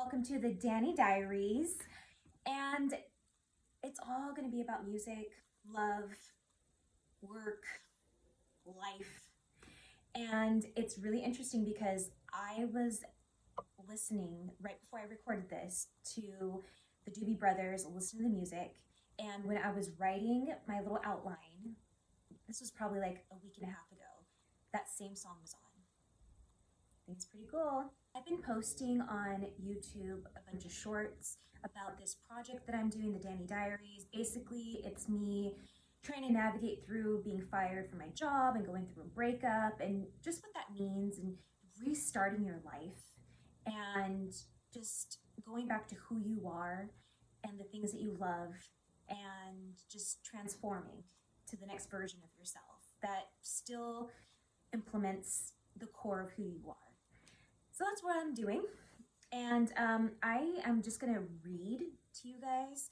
Welcome to the Dani Diaries, and it's all going to be about music, love, work, life. And it's really interesting because I was listening right before I recorded this to the Doobie Brothers, listening to the music, and when I was writing my little outline, this was probably like a week and a half ago, that same song was on. I think it's pretty cool. I've been posting on YouTube a bunch of shorts about this project that I'm doing, the Dani Diaries. Basically, it's me trying to navigate through being fired from my job and going through a breakup and just what that means and restarting your life and just going back to who you are and the things that you love and just transforming to the next version of yourself that still implements the core of who you are. So that's what I'm doing. And I am just going to read to you guys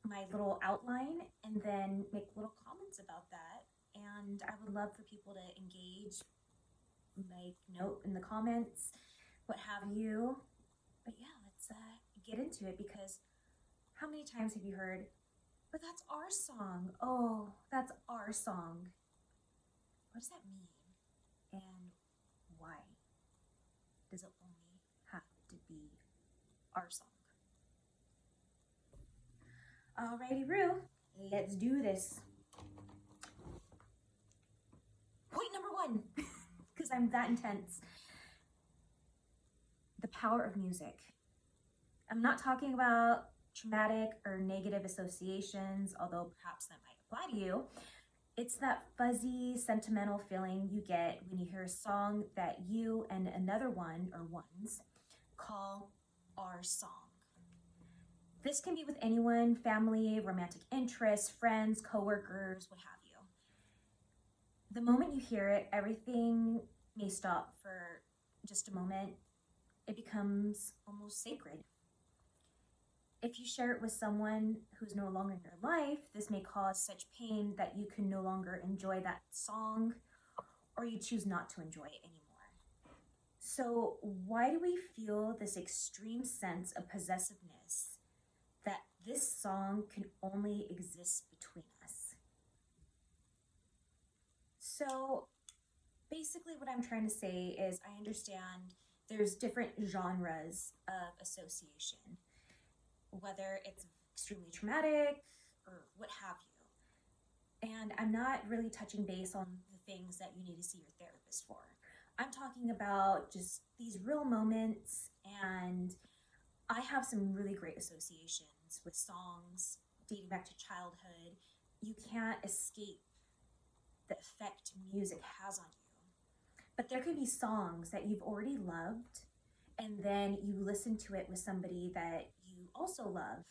my little outline and then make little comments about that. And I would love for people to engage, make note in the comments, what have you. But yeah, let's get into it, because how many times have you heard, but that's our song? Oh, that's our song. What does that mean? And why does it only have to be our song? Alrighty, Roo, let's do this. Point number one, because I'm that intense. The power of music. I'm not talking about traumatic or negative associations, although perhaps that might apply to you. It's that fuzzy, sentimental feeling you get when you hear a song that you and another one or ones call our song. This can be with anyone, family, romantic interests, friends, coworkers, what have you. The moment you hear it, everything may stop for just a moment. It becomes almost sacred. If you share it with someone who's no longer in your life, this may cause such pain that you can no longer enjoy that song, or you choose not to enjoy it anymore. So why do we feel this extreme sense of possessiveness that this song can only exist between us? So basically what I'm trying to say is I understand there's different genres of association, whether it's extremely traumatic or what have you. And I'm not really touching base on the things that you need to see your therapist for. I'm talking about just these real moments, and I have some really great associations with songs dating back to childhood. You can't escape the effect music has on you. But there can be songs that you've already loved, and then you listen to it with somebody that you also love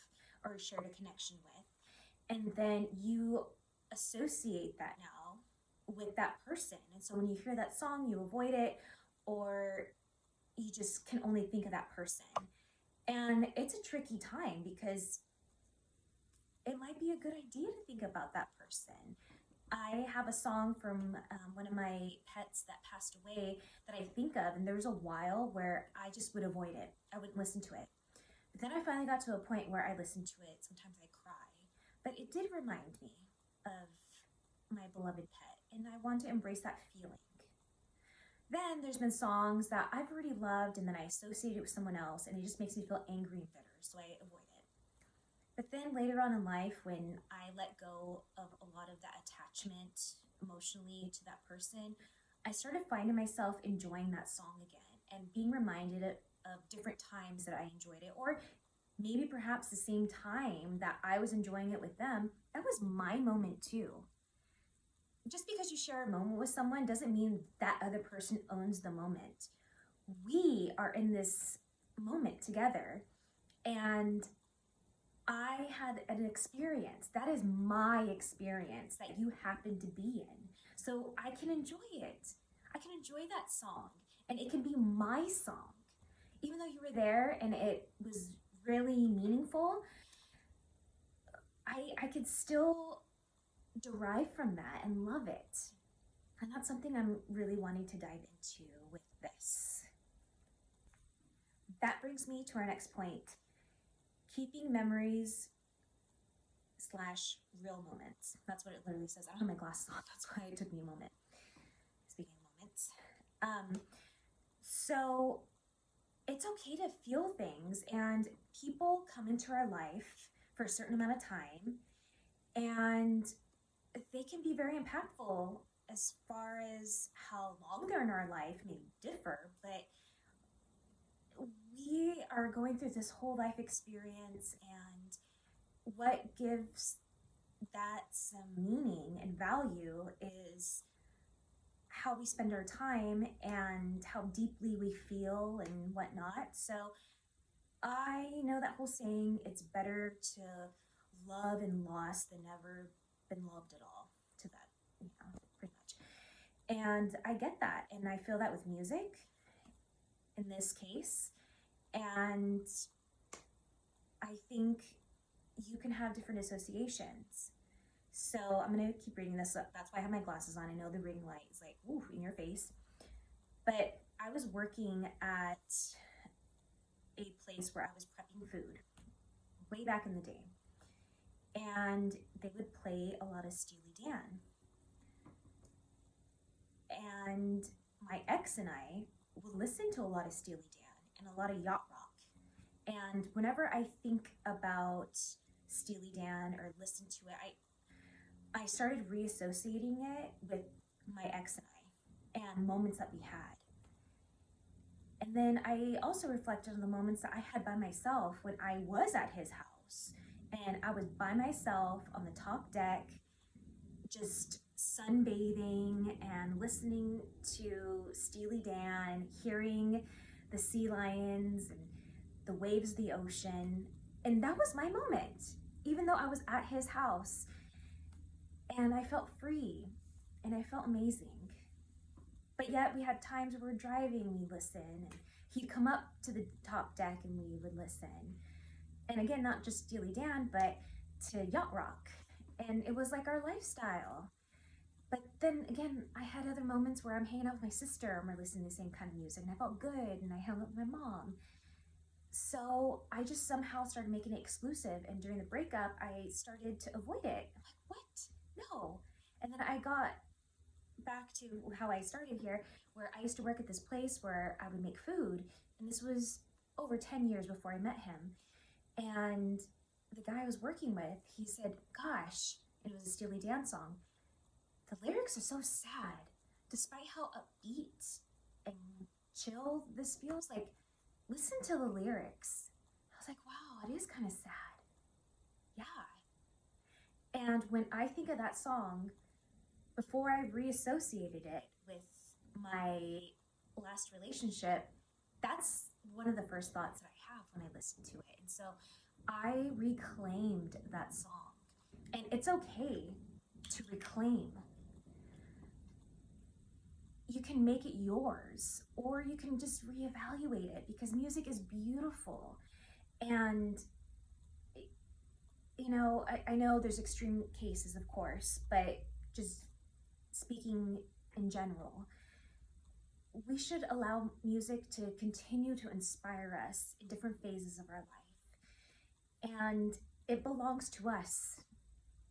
or shared a connection with, and then you associate that now with that person. And so when you hear that song, you avoid it, or you just can only think of that person. And it's a tricky time because it might be a good idea to think about that person. I have a song from one of my pets that passed away that I think of, and there was a while where I just would avoid it. I wouldn't listen to it. But then I finally got to a point where I listened to it. Sometimes I cry. But it did remind me of my beloved pet, and I want to embrace that feeling. Then there's been songs that I've already loved, and then I associate it with someone else, and it just makes me feel angry and bitter, so I avoid it. But then later on in life, when I let go of a lot of that attachment emotionally to that person, I started finding myself enjoying that song again and being reminded of different times that I enjoyed it, or maybe perhaps the same time that I was enjoying it with them, that was my moment too. Just because you share a moment with someone doesn't mean that other person owns the moment. We are in this moment together, and I had an experience. That is my experience that you happen to be in. So I can enjoy it. I can enjoy that song, and it can be my song. Even though you were there and it was really meaningful, I could still derive from that and love it. And that's something I'm really wanting to dive into with this. that brings me to our next point. Keeping memories / real moments. That's what it literally says. I don't have my glasses on. That's why it took me a moment. Speaking of moments. So it's okay to feel things, and people come into our life for a certain amount of time, and they can be very impactful as far as how long they're in our life may differ, but we are going through this whole life experience, and what gives that some meaning and value is how we spend our time and how deeply we feel and whatnot. So I know that whole saying, it's better to love and lost than never been loved at all, to that, pretty much. And I get that, and I feel that with music in this case. And I think you can have different associations. So I'm going to keep reading this up. That's why I have my glasses on. I know the reading light is like, ooh, in your face. But I was working at a place where I was prepping food way back in the day. And they would play a lot of Steely Dan. And my ex and I would listen to a lot of Steely Dan and a lot of yacht rock. And whenever I think about Steely Dan or listen to it, I started reassociating it with my ex and I and moments that we had. And then I also reflected on the moments that I had by myself when I was at his house. And I was by myself on the top deck, just sunbathing and listening to Steely Dan, hearing the sea lions and the waves of the ocean. And that was my moment, even though I was at his house. And I felt free and I felt amazing. But yet we had times where we're driving, we listen, and he'd come up to the top deck and we would listen. And again, not just Steely Dan, but to yacht rock. And it was like our lifestyle. But then again, I had other moments where I'm hanging out with my sister and we're listening to the same kind of music, and I felt good, and I hung out with my mom. So I just somehow started making it exclusive, and during the breakup, I started to avoid it. I'm like, what? No. And then I got back to how I started here, where I used to work at this place where I would make food, and this was over 10 years before I met him. And the guy I was working with, he said, gosh, and it was a Steely Dan song, the lyrics are so sad. Despite how upbeat and chill this feels, like, listen to the lyrics. I was like, wow, it is kind of sad. Yeah. And when I think of that song, before I reassociated it with my last relationship, that's one of the first thoughts that I have when I listen to it. And so I reclaimed that song. And it's okay to reclaim. You can make it yours, or you can just reevaluate it, because music is beautiful. And, I know there's extreme cases, of course, but just speaking in general, we should allow music to continue to inspire us in different phases of our life. And it belongs to us,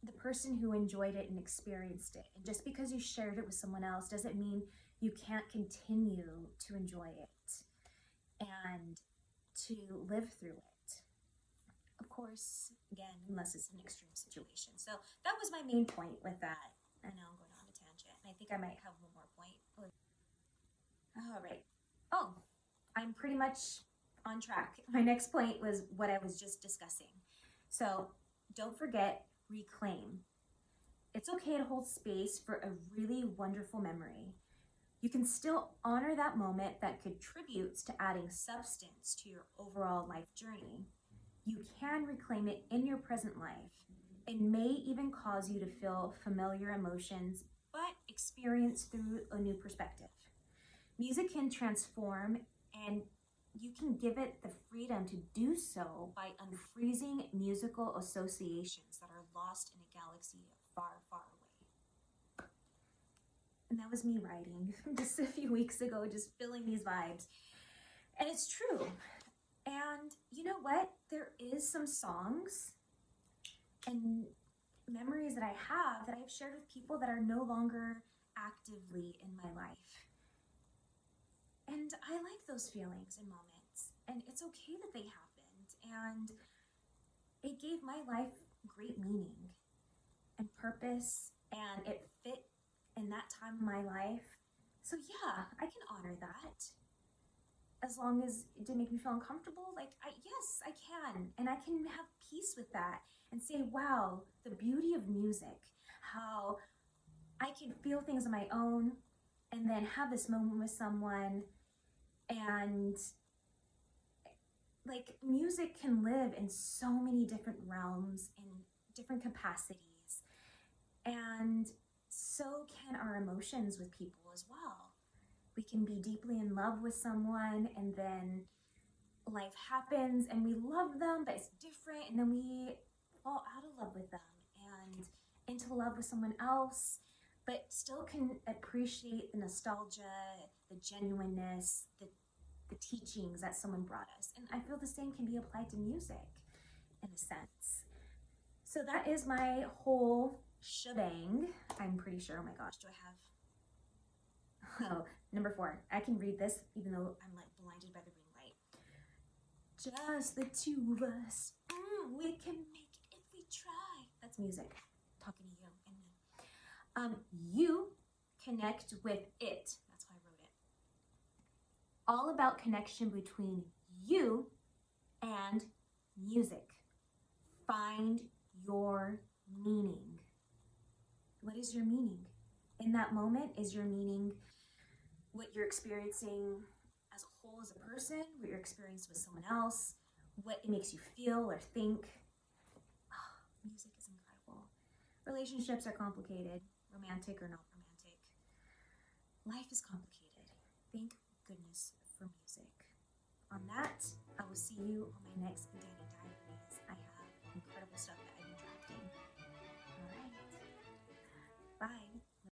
the person who enjoyed it and experienced it. And just because you shared it with someone else doesn't mean you can't continue to enjoy it and to live through it. Of course, again, unless it's an extreme situation. So that was my main point with that. I know I'm going on a tangent, and I think I might have one more point. All right. Oh, I'm pretty much on track. My next point was what I was just discussing. So don't forget, reclaim. It's okay to hold space for a really wonderful memory. You can still honor that moment that contributes to adding substance to your overall life journey. You can reclaim it in your present life. It may even cause you to feel familiar emotions, but experience through a new perspective. Music can transform, and you can give it the freedom to do so by unfreezing musical associations that are lost in a galaxy far, far away. And that was me writing just a few weeks ago, just feeling these vibes. And it's true. And you know what? There is some songs and memories that I have that I've shared with people that are no longer actively in my life. And I like those feelings and moments, and it's okay that they happened. And it gave my life great meaning and purpose, and it fit in that time of my life. So, yeah, I can honor that as long as it didn't make me feel uncomfortable. Yes, I can. And I can have peace with that and say, wow, the beauty of music, how I can feel things on my own and then have this moment with someone. And like, music can live in so many different realms in different capacities. And so can our emotions with people as well. We can be deeply in love with someone, and then life happens and we love them, but it's different, and then we fall out of love with them and into love with someone else, but still can appreciate the nostalgia, the genuineness, the teachings that someone brought us. And I feel the same can be applied to music in a sense. So that is my whole shebang, I'm pretty sure. Oh my gosh, do I have... Oh, number 4. I can read this even though I'm like blinded by the green light. Just the two of us. We can make it if we try. That's music. Talking to you and me. You connect with it. That's why I wrote it. All about connection between you and music. Find your meaning. What is your meaning? In that moment, is your meaning what you're experiencing as a whole as a person, what you're experiencing with someone else, what it makes you feel or think? Oh, music is incredible. Relationships are complicated, romantic or not romantic. Life is complicated. Thank goodness for music. On that, I will see you on my next Dani Diaries. I have incredible stuff